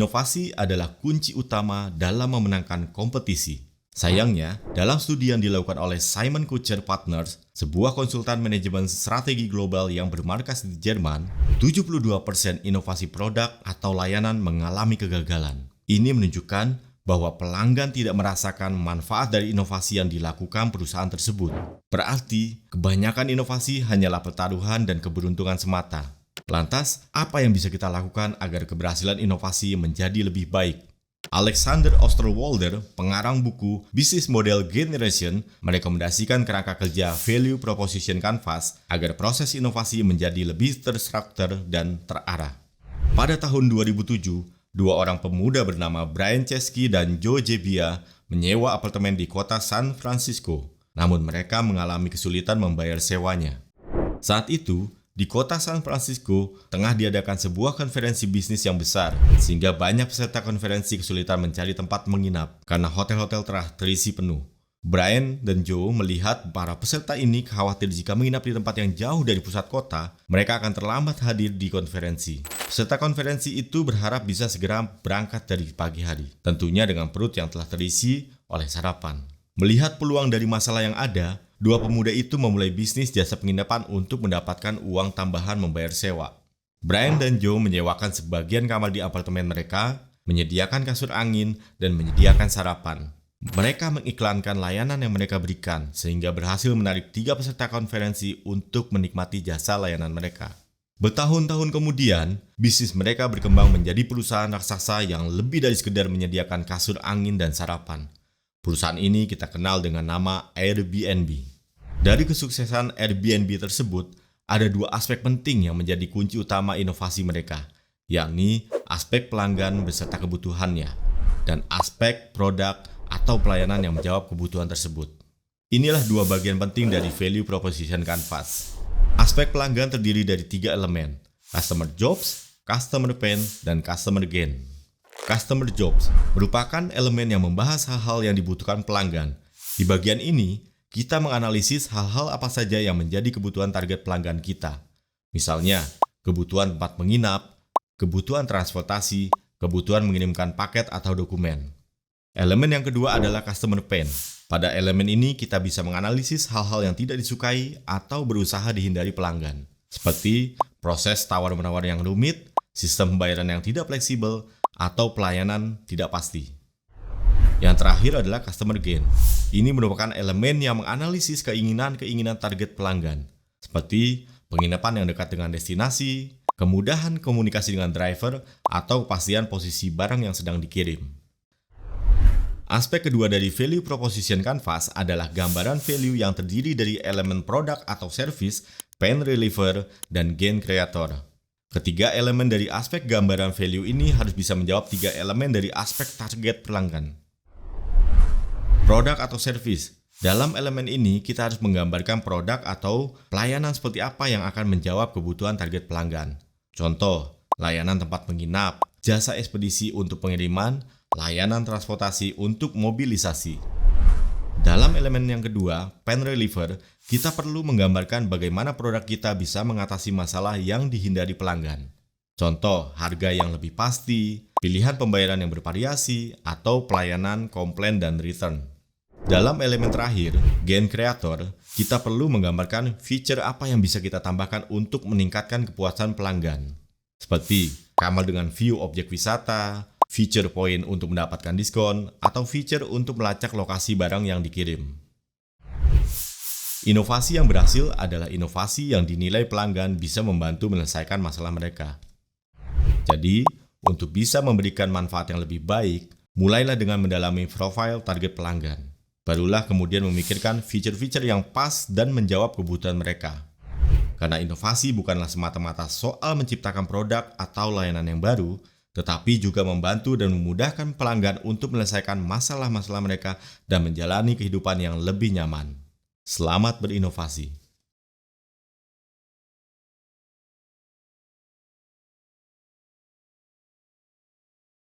Inovasi adalah kunci utama dalam memenangkan kompetisi. Sayangnya, dalam studi yang dilakukan oleh Simon Kucher Partners, sebuah konsultan manajemen strategi global yang bermarkas di Jerman, 72% inovasi produk atau layanan mengalami kegagalan. Ini menunjukkan bahwa pelanggan tidak merasakan manfaat dari inovasi yang dilakukan perusahaan tersebut. Berarti, kebanyakan inovasi hanyalah pertaruhan dan keberuntungan semata. Lantas, apa yang bisa kita lakukan agar keberhasilan inovasi menjadi lebih baik? Alexander Osterwalder, pengarang buku Business Model Generation, merekomendasikan kerangka kerja Value Proposition Canvas agar proses inovasi menjadi lebih terstruktur dan terarah. Pada tahun 2007, dua orang pemuda bernama Brian Chesky dan Joe Gebbia menyewa apartemen di kota San Francisco, namun mereka mengalami kesulitan membayar sewanya. Saat itu, di kota San Francisco, tengah diadakan sebuah konferensi bisnis yang besar, sehingga banyak peserta konferensi kesulitan mencari tempat menginap karena hotel-hotel telah terisi penuh. Brian dan Joe melihat para peserta ini khawatir jika menginap di tempat yang jauh dari pusat kota, mereka akan terlambat hadir di konferensi. Peserta konferensi itu berharap bisa segera berangkat dari pagi hari, tentunya dengan perut yang telah terisi oleh sarapan. Melihat peluang dari masalah yang ada, dua pemuda itu memulai bisnis jasa penginapan untuk mendapatkan uang tambahan membayar sewa. Brian dan Joe menyewakan sebagian kamar di apartemen mereka, menyediakan kasur angin, dan menyediakan sarapan. Mereka mengiklankan layanan yang mereka berikan, sehingga berhasil menarik 3 peserta konferensi untuk menikmati jasa layanan mereka. Bertahun-tahun kemudian, bisnis mereka berkembang menjadi perusahaan raksasa yang lebih dari sekedar menyediakan kasur angin dan sarapan. Perusahaan ini kita kenal dengan nama Airbnb. Dari kesuksesan Airbnb tersebut, ada 2 aspek penting yang menjadi kunci utama inovasi mereka, yakni aspek pelanggan beserta kebutuhannya, dan aspek produk atau pelayanan yang menjawab kebutuhan tersebut. Inilah 2 bagian penting dari Value Proposition Canvas. Aspek pelanggan terdiri dari 3 elemen, Customer Jobs, Customer Pain, dan Customer Gain. Customer Jobs merupakan elemen yang membahas hal-hal yang dibutuhkan pelanggan. Di bagian ini, kita menganalisis hal-hal apa saja yang menjadi kebutuhan target pelanggan kita. Misalnya, kebutuhan tempat menginap, kebutuhan transportasi, kebutuhan mengirimkan paket atau dokumen. Elemen yang kedua adalah Customer Pain. Pada elemen ini, kita bisa menganalisis hal-hal yang tidak disukai atau berusaha dihindari pelanggan, seperti proses tawar-menawar yang rumit, sistem pembayaran yang tidak fleksibel, atau pelayanan tidak pasti. Yang terakhir adalah Customer Gain. Ini merupakan elemen yang menganalisis keinginan-keinginan target pelanggan, seperti penginapan yang dekat dengan destinasi, kemudahan komunikasi dengan driver, atau kepastian posisi barang yang sedang dikirim. Aspek kedua dari Value Proposition Canvas adalah gambaran value yang terdiri dari elemen produk atau service, pain reliever, dan gain creator. Ketiga elemen dari aspek gambaran value ini harus bisa menjawab 3 elemen dari aspek target pelanggan. Produk atau service. Dalam elemen ini, kita harus menggambarkan produk atau pelayanan seperti apa yang akan menjawab kebutuhan target pelanggan. Contoh, layanan tempat menginap, jasa ekspedisi untuk pengiriman, layanan transportasi untuk mobilisasi. Dalam elemen yang kedua, pain reliever, kita perlu menggambarkan bagaimana produk kita bisa mengatasi masalah yang dihindari pelanggan. Contoh, harga yang lebih pasti, pilihan pembayaran yang bervariasi, atau pelayanan komplain dan return. Dalam elemen terakhir, gain creator, kita perlu menggambarkan fitur apa yang bisa kita tambahkan untuk meningkatkan kepuasan pelanggan. Seperti kamar dengan view objek wisata, fitur poin untuk mendapatkan diskon, atau fitur untuk melacak lokasi barang yang dikirim. Inovasi yang berhasil adalah inovasi yang dinilai pelanggan bisa membantu menyelesaikan masalah mereka. Jadi, untuk bisa memberikan manfaat yang lebih baik, mulailah dengan mendalami profil target pelanggan. Barulah kemudian memikirkan fitur-fitur yang pas dan menjawab kebutuhan mereka. Karena inovasi bukanlah semata-mata soal menciptakan produk atau layanan yang baru, tetapi juga membantu dan memudahkan pelanggan untuk menyelesaikan masalah-masalah mereka dan menjalani kehidupan yang lebih nyaman. Selamat berinovasi.